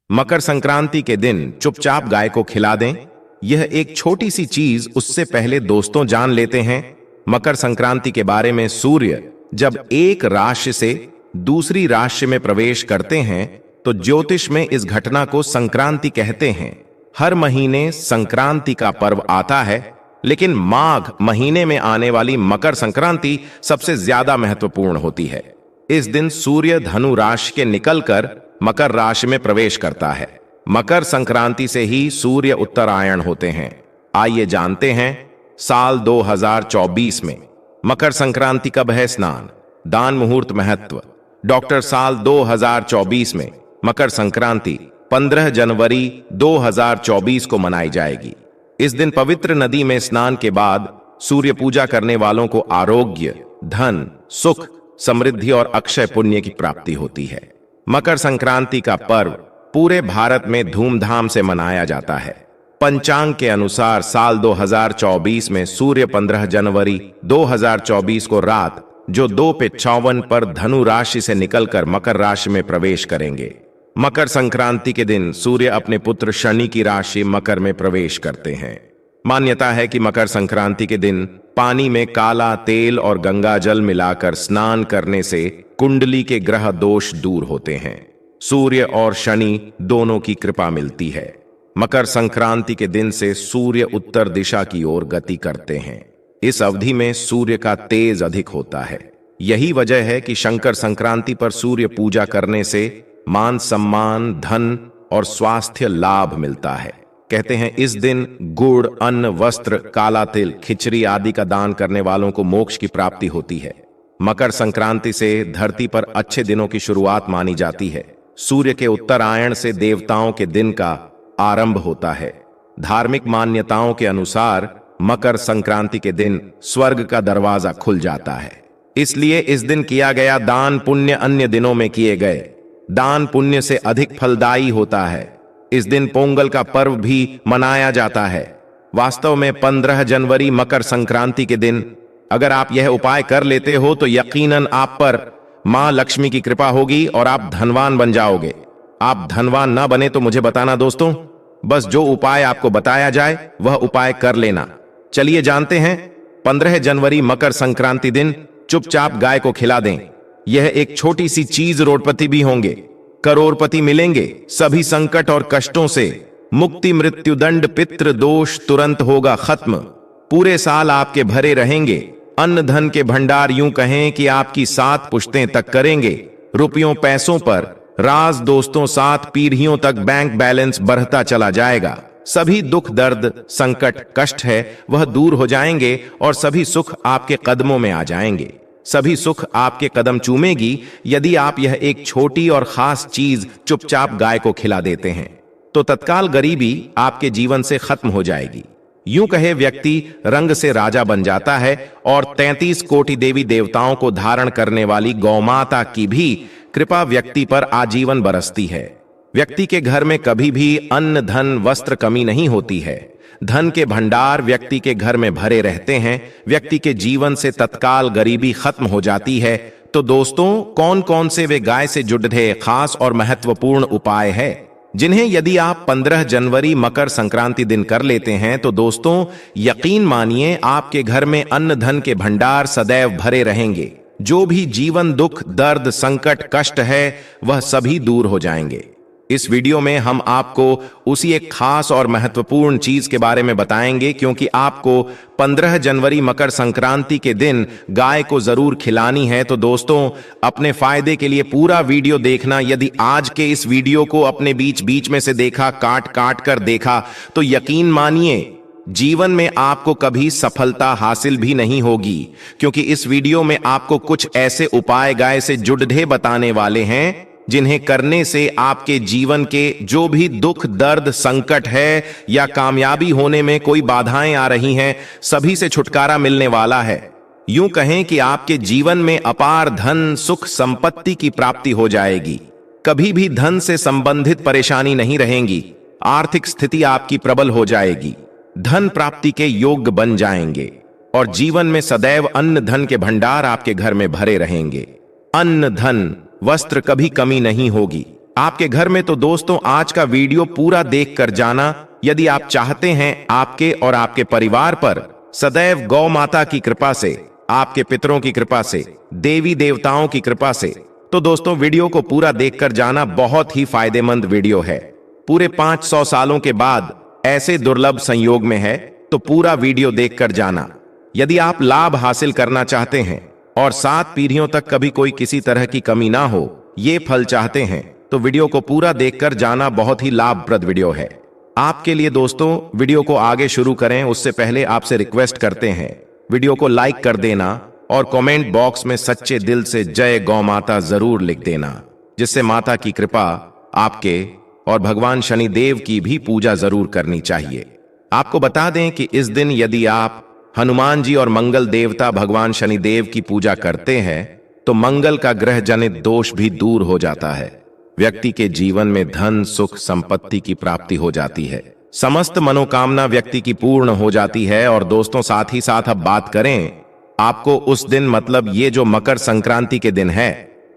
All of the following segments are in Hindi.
मकर संक्रांति के दिन चुपचाप गाय को खिला दें। यह एक छोटी सी चीज, उससे पहले दोस्तों जान लेते हैं मकर संक्रांति के बारे में। सूर्य जब एक राशि से दूसरी राशि में प्रवेश करते हैं तो ज्योतिष में इस घटना को संक्रांति कहते हैं। हर महीने संक्रांति का पर्व आता है, लेकिन माघ महीने में आने वाली मकर संक्रांति सबसे ज्यादा महत्वपूर्ण होती है। इस दिन सूर्य धनु राशि के निकलकर मकर राशि में प्रवेश करता है। मकर संक्रांति से ही सूर्य उत्तरायण होते हैं। आइए जानते हैं साल 2024 में मकर संक्रांति कब है। स्नान, दान, मुहूर्त, महत्व। डॉक्टर साल 2024 में मकर संक्रांति 15 जनवरी 2024 को मनाई जाएगी। इस दिन पवित्र नदी में स्नान के बाद सूर्य पूजा करने वालों को आरोग्य, धन, सुख, समृद्धि और अक्षय पुण्य की प्राप्ति होती है। मकर संक्रांति का पर्व पूरे भारत में धूमधाम से मनाया जाता है। पंचांग के अनुसार साल 2024 में सूर्य 15 जनवरी 2024 को रात जो 2:54 पर धनु राशि से निकलकर मकर राशि में प्रवेश करेंगे। मकर संक्रांति के दिन सूर्य अपने पुत्र शनि की राशि मकर में प्रवेश करते हैं। मान्यता है कि मकर संक्रांति के दिन पानी में काला तेल और गंगा जल मिलाकर स्नान करने से कुंडली के ग्रह दोष दूर होते हैं। सूर्य और शनि दोनों की कृपा मिलती है। मकर संक्रांति के दिन से सूर्य उत्तर दिशा की ओर गति करते हैं। इस अवधि में सूर्य का तेज अधिक होता है। यही वजह है कि शंकर संक्रांति पर सूर्य पूजा करने से मान सम्मान, धन और स्वास्थ्य लाभ मिलता है। कहते हैं इस दिन गुड़, अन्न, वस्त्र, काला तिल, खिचड़ी आदि का दान करने वालों को मोक्ष की प्राप्ति होती है। मकर संक्रांति से धरती पर अच्छे दिनों की शुरुआत मानी जाती है। सूर्य के उत्तरायण से देवताओं के दिन का आरंभ होता है। धार्मिक मान्यताओं के अनुसार मकर संक्रांति के दिन स्वर्ग का दरवाजा खुल जाता है। इसलिए इस दिन किया गया दान पुण्य अन्य दिनों में किए गए दान पुण्य से अधिक फलदायी होता है। इस दिन पोंगल का पर्व भी मनाया जाता है। वास्तव में 15 जनवरी मकर संक्रांति के दिन अगर आप यह उपाय कर लेते हो तो यकीनन आप पर मां लक्ष्मी की कृपा होगी और आप धनवान बन जाओगे। आप धनवान ना बने तो मुझे बताना दोस्तों। बस जो उपाय आपको बताया जाए वह उपाय कर लेना। चलिए जानते हैं 15 जनवरी मकर संक्रांति दिन चुपचाप गाय को खिला दें। यह एक छोटी सी चीज, रोडपति भी होंगे, करोड़पति मिलेंगे। सभी संकट और कष्टों से मुक्ति, मृत्युदंड, पितृ दोष तुरंत होगा खत्म। पूरे साल आपके भरे रहेंगे। अन्न धन के भंडार यूं कहें कि आपकी 7 पुश्तें तक करेंगे। रुपयों पैसों पर राज, दोस्तों, 7 पीढ़ियों तक बैंक बैलेंस बढ़ता चला जाएगा। सभी दुख, दर्द, संकट, कष्ट है वह दूर हो जाएंगे और सभी सुख आपके कदमों में आ जाएंगे। सभी सुख आपके कदम चूमेगी यदि आप यह एक छोटी और खास चीज चुपचाप गाय को खिला देते हैं तो तत्काल गरीबी आपके जीवन से खत्म हो जाएगी। यूं कहे व्यक्ति रंग से राजा बन जाता है और 33 कोटि देवी देवताओं को धारण करने वाली गौमाता की भी कृपा व्यक्ति पर आजीवन बरसती है। व्यक्ति के घर में कभी भी अन्न, धन, वस्त्र कमी नहीं होती है। धन के भंडार व्यक्ति के घर में भरे रहते हैं। व्यक्ति के जीवन से तत्काल गरीबी खत्म हो जाती है। तो दोस्तों, कौन कौन से वे गाय से जुड़े खास और महत्वपूर्ण उपाय है जिन्हें यदि आप 15 जनवरी मकर संक्रांति दिन कर लेते हैं तो दोस्तों यकीन मानिए आपके घर में अन्न धन के भंडार सदैव भरे रहेंगे। जो भी जीवन दुख, दर्द, संकट, कष्ट है वह सभी दूर हो जाएंगे। इस वीडियो में हम आपको उसी एक खास और महत्वपूर्ण चीज के बारे में बताएंगे, क्योंकि आपको 15 जनवरी मकर संक्रांति के दिन गाय को जरूर खिलानी है। तो दोस्तों, अपने फायदे के लिए पूरा वीडियो देखना। यदि आज के इस वीडियो को अपने बीच बीच में से देखा, काट काट कर देखा, तो यकीन मानिए जीवन में आपको कभी सफलता हासिल भी नहीं होगी, क्योंकि इस वीडियो में आपको कुछ ऐसे उपाय गाय से जुड़े बताने वाले हैं जिन्हें करने से आपके जीवन के जो भी दुख, दर्द, संकट है या कामयाबी होने में कोई बाधाएं आ रही हैं, सभी से छुटकारा मिलने वाला है। यूं कहें कि आपके जीवन में अपार धन, सुख, संपत्ति की प्राप्ति हो जाएगी। कभी भी धन से संबंधित परेशानी नहीं रहेंगी। आर्थिक स्थिति आपकी प्रबल हो जाएगी। धन प्राप्ति के योग्य बन जाएंगे और जीवन में सदैव अन्न धन के भंडार आपके घर में भरे रहेंगे। अन्न, धन, वस्त्र कभी कमी नहीं होगी। आपके घर में। तो दोस्तों आज का वीडियो पूरा देख कर जाना यदि आप चाहते हैं आपके और आपके परिवार पर सदैव गौ माता की कृपा से, आपके पितरों की कृपा से, देवी देवताओं की कृपा से। तो दोस्तों वीडियो को पूरा देखकर जाना, बहुत ही फायदेमंद वीडियो है। पूरे 500 सालों के बाद ऐसे दुर्लभ संयोग में है, तो पूरा वीडियो देखकर जाना। यदि आप लाभ हासिल करना चाहते हैं और 7 पीढ़ियों तक कभी कोई किसी तरह की कमी ना हो, ये फल चाहते हैं, तो वीडियो को पूरा देखकर जाना। बहुत ही लाभप्रद वीडियो है आपके लिए। दोस्तों वीडियो को आगे शुरू करें उससे पहले आपसे रिक्वेस्ट करते हैं वीडियो को लाइक कर देना और कमेंट बॉक्स में सच्चे दिल से जय गौ माता जरूर लिख देना, जिससे माता की कृपा आपके और भगवान शनिदेव की भी पूजा जरूर करनी चाहिए। आपको बता दें कि इस दिन यदि आप हनुमान जी और मंगल देवता भगवान शनिदेव की पूजा करते हैं तो मंगल का ग्रह जनित दोष भी दूर हो जाता है। व्यक्ति के जीवन में धन, सुख, संपत्ति की प्राप्ति हो जाती है। समस्त मनोकामना व्यक्ति की पूर्ण हो जाती है। और दोस्तों साथ ही साथ अब बात करें आपको उस दिन, मतलब ये जो मकर संक्रांति के दिन है,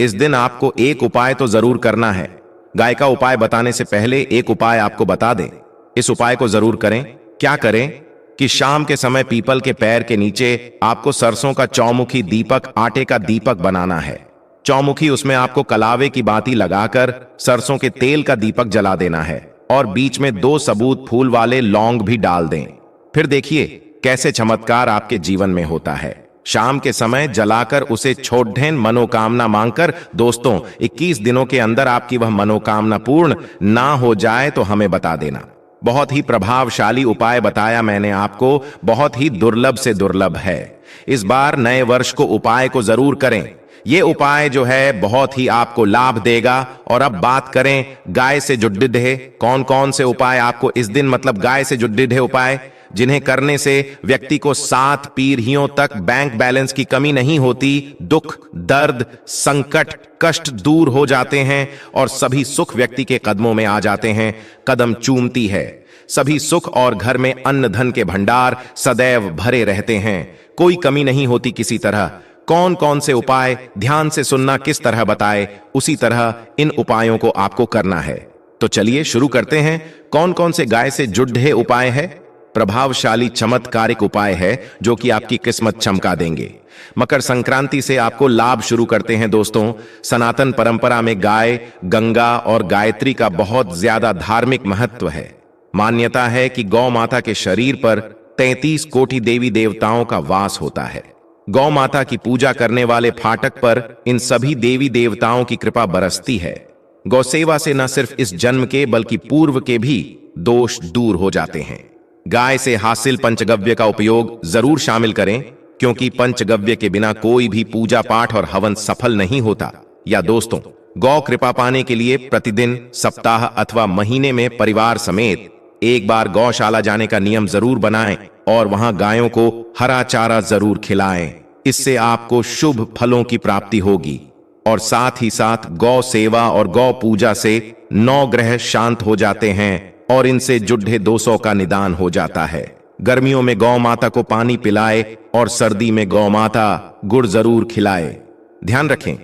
इस दिन आपको एक उपाय तो जरूर करना है। गाय का उपाय बताने से पहले एक उपाय आपको बता दें, इस उपाय को जरूर करें। क्या करें कि शाम के समय पीपल के पैर के नीचे आपको सरसों का चौमुखी दीपक, आटे का दीपक बनाना है। चौमुखी, उसमें आपको कलावे की बाती लगाकर सरसों के तेल का दीपक जला देना है और बीच में 2 सबूत फूल वाले लौंग भी डाल दें। फिर देखिए कैसे चमत्कार आपके जीवन में होता है। शाम के समय जलाकर उसे छोड़ें, मनोकामना मांगकर। दोस्तों 21 दिनों के अंदर आपकी वह मनोकामना पूर्ण ना हो जाए तो हमें बता देना। बहुत ही प्रभावशाली उपाय बताया मैंने आपको, बहुत ही दुर्लभ से दुर्लभ है। इस बार नए वर्ष को उपाय को जरूर करें। ये उपाय जो है बहुत ही आपको लाभ देगा। और अब बात करें गाय से जुड़े कौन कौन से उपाय आपको इस दिन, मतलब गाय से जुड़े उपाय जिन्हें करने से व्यक्ति को 7 पीढ़ियों तक बैंक बैलेंस की कमी नहीं होती, दुख, दर्द, संकट, कष्ट दूर हो जाते हैं और सभी सुख व्यक्ति के कदमों में आ जाते हैं, कदम चूमती है। सभी सुख और घर में अन्न धन के भंडार सदैव भरे रहते हैं, कोई कमी नहीं होती किसी तरह। कौन कौन से उपाय ध्यान से सुनना, किस तरह बताए उसी तरह इन उपायों को आपको करना है। तो चलिए शुरू करते हैं। कौन कौन से गाय से जुड़े उपाय है? प्रभावशाली चमत्कारिक उपाय है जो कि आपकी किस्मत चमका देंगे। मकर संक्रांति से आपको लाभ शुरू करते हैं। दोस्तों सनातन परंपरा में गाय, गंगा और गायत्री का बहुत ज्यादा धार्मिक महत्व है। मान्यता है कि गौ माता के शरीर पर 33 कोटि देवी देवताओं का वास होता है। गौ माता की पूजा करने वाले फाटक पर इन सभी देवी देवताओं की कृपा बरसती है। गौ सेवा से न सिर्फ इस जन्म के बल्कि पूर्व के भी दोष दूर हो जाते हैं। गाय से हासिल पंचगव्य का उपयोग जरूर शामिल करें, क्योंकि पंचगव्य के बिना कोई भी पूजा पाठ और हवन सफल नहीं होता। या दोस्तों गौ कृपा पाने के लिए प्रतिदिन, सप्ताह अथवा महीने में परिवार समेत एक बार गौशाला जाने का नियम जरूर बनाएं और वहां गायों को हरा चारा जरूर खिलाएं। इससे आपको शुभ फलों की प्राप्ति होगी। और साथ ही साथ गौ सेवा और गौ पूजा से 9 ग्रह शांत हो जाते हैं और इनसे जुड़े दोषों का निदान हो जाता है। गर्मियों में गौ माता को पानी पिलाए और सर्दी में गौ माता गुड़ जरूर खिलाए। ध्यान रखें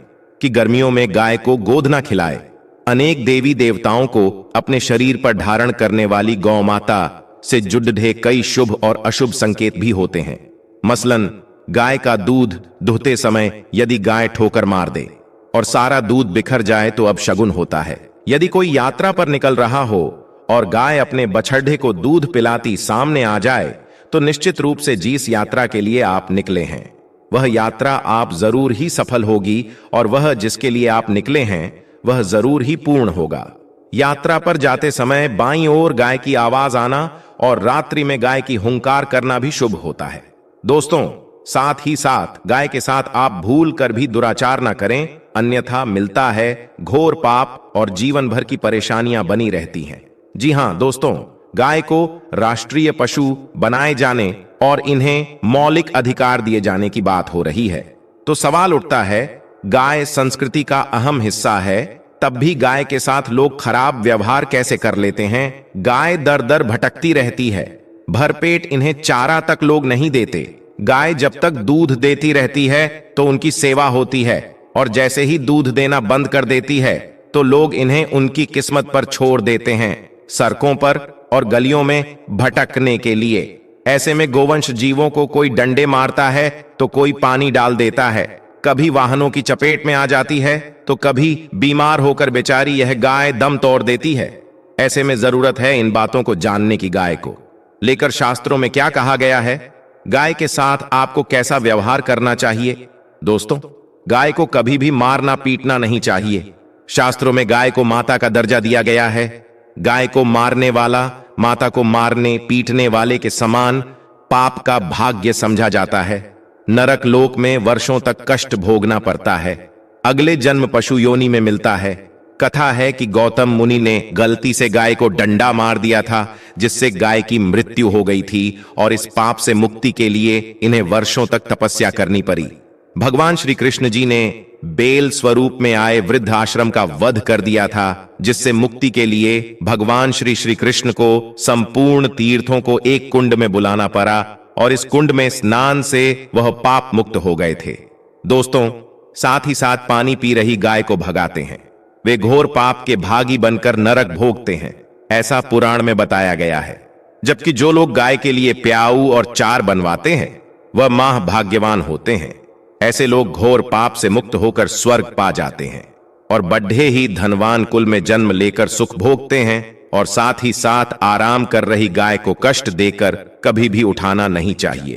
कि गर्मियों में गाय को गोद न खिलाए। अनेक देवी देवताओं को अपने शरीर पर धारण करने वाली गौ माता से जुड़े कई शुभ और अशुभ संकेत भी होते हैं। मसलन गाय का दूध दुहते समय यदि गाय ठोकर मार दे और सारा दूध बिखर जाए तो अब शगुन होता है। यदि कोई यात्रा पर निकल रहा हो और गाय अपने बछड़े को दूध पिलाती सामने आ जाए तो निश्चित रूप से जिस यात्रा के लिए आप निकले हैं वह यात्रा आप जरूर ही सफल होगी और वह जिसके लिए आप निकले हैं वह जरूर ही पूर्ण होगा। यात्रा पर जाते समय बाईं ओर गाय की आवाज आना और रात्रि में गाय की हुंकार करना भी शुभ होता है। दोस्तों साथ ही साथ गाय के साथ आप भूल कर भी दुराचार न करें, अन्यथा मिलता है घोर पाप और जीवन भर की परेशानियां बनी रहती हैं। जी हां दोस्तों, गाय को राष्ट्रीय पशु बनाए जाने और इन्हें मौलिक अधिकार दिए जाने की बात हो रही है। तो सवाल उठता है, गाय संस्कृति का अहम हिस्सा है, तब भी गाय के साथ लोग खराब व्यवहार कैसे कर लेते हैं? गाय दर दर भटकती रहती है, भरपेट इन्हें चारा तक लोग नहीं देते। गाय जब तक दूध देती रहती है तो उनकी सेवा होती है और जैसे ही दूध देना बंद कर देती है तो लोग इन्हें उनकी किस्मत पर छोड़ देते हैं, सड़कों पर और गलियों में भटकने के लिए। ऐसे में गोवंश जीवों को कोई डंडे मारता है तो कोई पानी डाल देता है, कभी वाहनों की चपेट में आ जाती है तो कभी बीमार होकर बेचारी यह गाय दम तोड़ देती है। ऐसे में जरूरत है इन बातों को जानने की। गाय को लेकर शास्त्रों में क्या कहा गया है, गाय के साथ आपको कैसा व्यवहार करना चाहिए। दोस्तों, गाय को कभी भी मारना पीटना नहीं चाहिए। शास्त्रों में गाय को माता का दर्जा दिया गया है। गाय को मारने वाला माता को मारने पीटने वाले के समान पाप का भाग्य समझा जाता है। नरक लोक में वर्षों तक कष्ट भोगना पड़ता है। अगले जन्म पशु योनि में मिलता है। कथा है कि गौतम मुनि ने गलती से गाय को डंडा मार दिया था, जिससे गाय की मृत्यु हो गई थी और इस पाप से मुक्ति के लिए इन्हें वर्षों तक तपस्या करनी पड़ी। भगवान श्री कृष्ण जी ने बेल स्वरूप में आए वृद्ध आश्रम का वध कर दिया था, जिससे मुक्ति के लिए भगवान श्री कृष्ण को संपूर्ण तीर्थों को एक कुंड में बुलाना पड़ा और इस कुंड में स्नान से वह पाप मुक्त हो गए थे। दोस्तों, साथ ही साथ पानी पी रही गाय को भगाते हैं। वे घोर पाप के भागी बनकर नरक भोगते हैं, ऐसा पुराण में बताया गया है। जबकि जो लोग गाय के लिए प्याऊ और चार बनवाते हैं वह माह भाग्यवान होते हैं। ऐसे लोग घोर पाप से मुक्त होकर स्वर्ग पा जाते हैं और बढ़े ही धनवान कुल में जन्म लेकर सुख भोगते हैं। और साथ ही साथ आराम कर रही गाय को कष्ट देकर कभी भी उठाना नहीं चाहिए।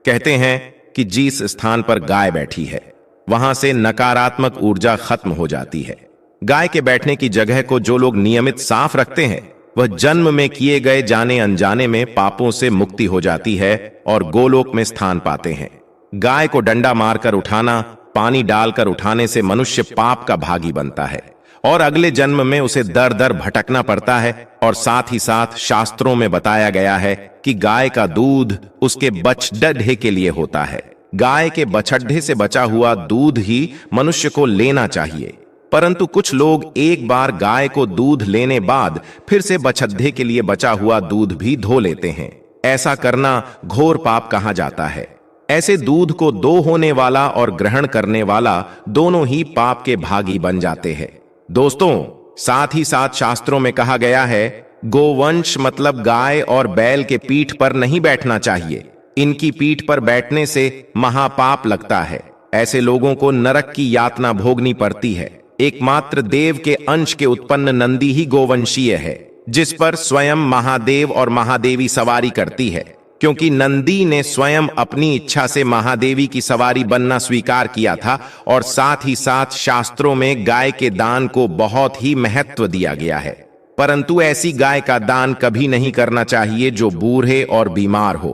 कहते हैं कि जिस स्थान पर गाय बैठी है वहां से नकारात्मक ऊर्जा खत्म हो जाती है। गाय के बैठने की जगह को जो लोग नियमित साफ रखते हैं वह जन्म में किए गए जाने अनजाने में पापों से मुक्ति हो जाती है और गोलोक में स्थान पाते हैं। गाय को डंडा मारकर उठाना, पानी डालकर उठाने से मनुष्य पाप का भागी बनता है और अगले जन्म में उसे दर दर भटकना पड़ता है। और साथ ही साथ शास्त्रों में बताया गया है कि गाय का दूध उसके बछड़े के लिए होता है। गाय के बछड़े से बचा हुआ दूध ही मनुष्य को लेना चाहिए, परंतु कुछ लोग एक बार गाय को दूध लेने बाद फिर से बछड़े के लिए बचा हुआ दूध भी धो लेते हैं। ऐसा करना घोर पाप कहा जाता है। ऐसे दूध को दो होने वाला और ग्रहण करने वाला दोनों ही पाप के भागी बन जाते हैं। दोस्तों, साथ ही साथ शास्त्रों में कहा गया है गोवंश मतलब गाय और बैल के पीठ पर नहीं बैठना चाहिए। इनकी पीठ पर बैठने से महापाप लगता है। ऐसे लोगों को नरक की यातना भोगनी पड़ती है। एकमात्र देव के अंश के उत्पन्न नंदी ही गोवंशीय है, जिस पर स्वयं महादेव और महादेवी सवारी करती है। क्योंकि नंदी ने स्वयं अपनी इच्छा से महादेवी की सवारी बनना स्वीकार किया था। और साथ ही साथ शास्त्रों में गाय के दान को बहुत ही महत्व दिया गया है, परंतु ऐसी गाय का दान कभी नहीं करना चाहिए जो बूढ़े और बीमार हो।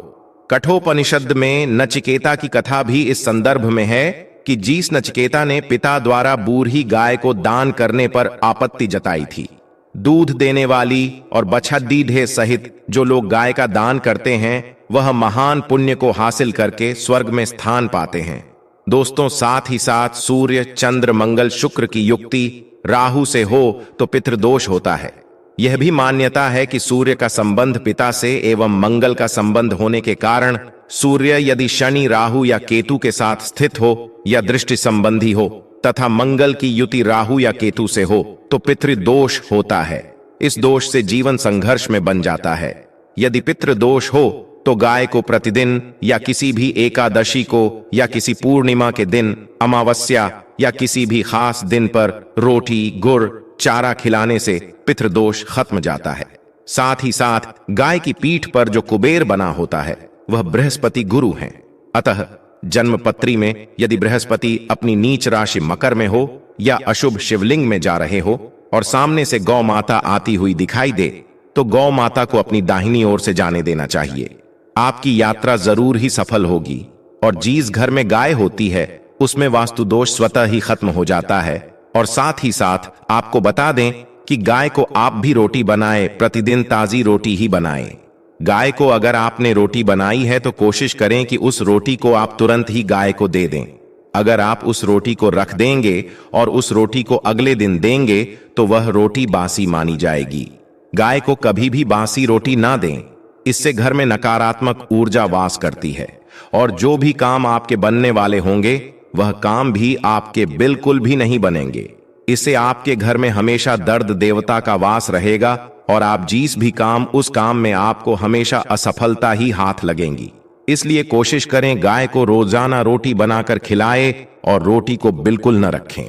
कठोपनिषद में नचिकेता की कथा भी इस संदर्भ में है कि जिस नचिकेता ने पिता द्वारा बूढ़ी गाय को दान करने पर आपत्ति जताई थी। दूध देने वाली और बछड़े सहित जो लोग गाय का दान करते हैं वह महान पुण्य को हासिल करके स्वर्ग में स्थान पाते हैं। दोस्तों, साथ ही साथ सूर्य, चंद्र, मंगल, शुक्र की युक्ति राहु से हो तो पितृदोष होता है। यह भी मान्यता है कि सूर्य का संबंध पिता से एवं मंगल का संबंध होने के कारण सूर्य यदि शनि, राहु या केतु के साथ स्थित हो या दृष्टि संबंधी हो तथा मंगल की युति राहु या केतु से हो तो पितृदोष होता है। इस दोष से जीवन संघर्ष में बन जाता है। यदि पितृदोष हो तो गाय को प्रतिदिन या किसी भी एकादशी को या किसी पूर्णिमा के दिन, अमावस्या या किसी भी खास दिन पर रोटी, गुड़, चारा खिलाने से पितृदोष खत्म जाता है। साथ ही साथ गाय की पीठ पर जो कुबेर बना होता है वह बृहस्पति गुरु हैं। अतः जन्मपत्री में यदि बृहस्पति अपनी नीच राशि मकर में हो या अशुभ शिवलिंग में जा रहे हो और सामने से गौ माता आती हुई दिखाई दे तो गौ माता को अपनी दाहिनी ओर से जाने देना चाहिए। आपकी यात्रा जरूर ही सफल होगी। और जिस घर में गाय होती है उसमें वास्तु दोष स्वतः ही खत्म हो जाता है। और साथ ही साथ आपको बता दें कि गाय को आप भी रोटी बनाएं, प्रतिदिन ताजी रोटी ही बनाएं। गाय को अगर आपने रोटी बनाई है तो कोशिश करें कि उस रोटी को आप तुरंत ही गाय को दे दें। अगर आप उस रोटी को रख देंगे और उस रोटी को अगले दिन देंगे तो वह रोटी बासी मानी जाएगी। गाय को कभी भी बासी रोटी ना दें, इससे घर में नकारात्मक ऊर्जा वास करती है और जो भी काम आपके बनने वाले होंगे वह काम भी आपके बिल्कुल भी नहीं बनेंगे। इससे आपके घर में हमेशा दर्द देवता का वास रहेगा और आप जिस भी काम उस काम में आपको हमेशा असफलता ही हाथ लगेंगी। इसलिए कोशिश करें गाय को रोजाना रोटी बनाकर खिलाए और रोटी को बिल्कुल न रखें।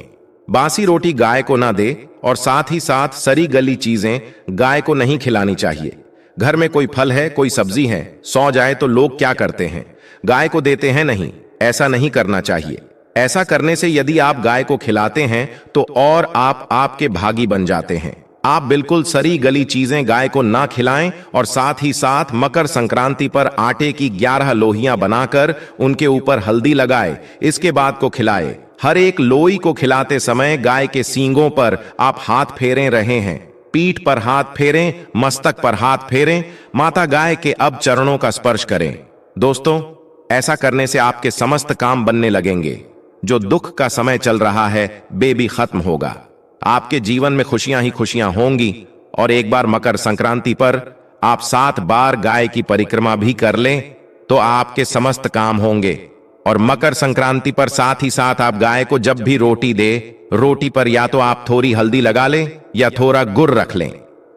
बासी रोटी गाय को ना दे और साथ ही साथ सड़ी गली चीजें गाय को नहीं खिलानी चाहिए। घर में कोई फल है, कोई सब्जी है, सौ जाए तो लोग क्या करते हैं, गाय को देते हैं नहीं। ऐसा नहीं करना चाहिए। ऐसा करने से यदि आप गाय को खिलाते हैं तो और आप आपके भागी बन जाते हैं। आप बिल्कुल सड़ी गली चीजें गाय को ना खिलाएं और साथ ही साथ मकर संक्रांति पर आटे की 11 लोहियां बनाकर उनके ऊपर हल्दी लगाए, इसके बाद को खिलाए। हर एक लोई को खिलाते समय गाय के सींगों पर आप हाथ फेरे रहे हैं, पीठ पर हाथ फेरें, मस्तक पर हाथ फेरें, माता गाय के अब चरणों का स्पर्श करें। दोस्तों, ऐसा करने से आपके समस्त काम बनने लगेंगे। जो दुख का समय चल रहा है बेबी खत्म होगा। आपके जीवन में खुशियां ही खुशियां होंगी। और एक बार मकर संक्रांति पर आप 7 बार गाय की परिक्रमा भी कर लें तो आपके समस्त काम होंगे। और मकर संक्रांति पर साथ ही साथ आप गाय को जब भी रोटी दे, रोटी पर या तो आप थोड़ी हल्दी लगा लें या थोड़ा गुड़ रख लें।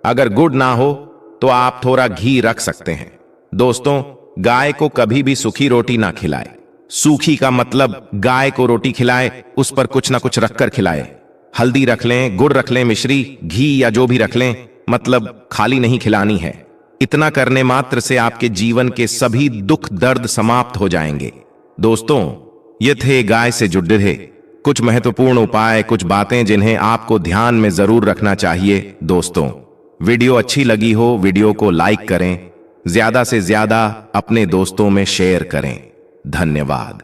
अगर गुड़ ना हो तो आप थोड़ा घी रख सकते हैं। दोस्तों, गाय को कभी भी सूखी रोटी ना खिलाए। सूखी का मतलब गाय को रोटी खिलाए, उस पर कुछ ना कुछ रखकर खिलाए। हल्दी रख लें, गुड़ रख लें, मिश्री, घी या जो भी रख लें, मतलब खाली नहीं खिलानी है। इतना करने मात्र से आपके जीवन के सभी दुख दर्द समाप्त हो जाएंगे। दोस्तों, ये थे गाय से जुड़े थे कुछ महत्वपूर्ण उपाय, कुछ बातें जिन्हें आपको ध्यान में जरूर रखना चाहिए। दोस्तों, वीडियो अच्छी लगी हो, वीडियो को लाइक करें, ज्यादा से ज्यादा अपने दोस्तों में शेयर करें। धन्यवाद।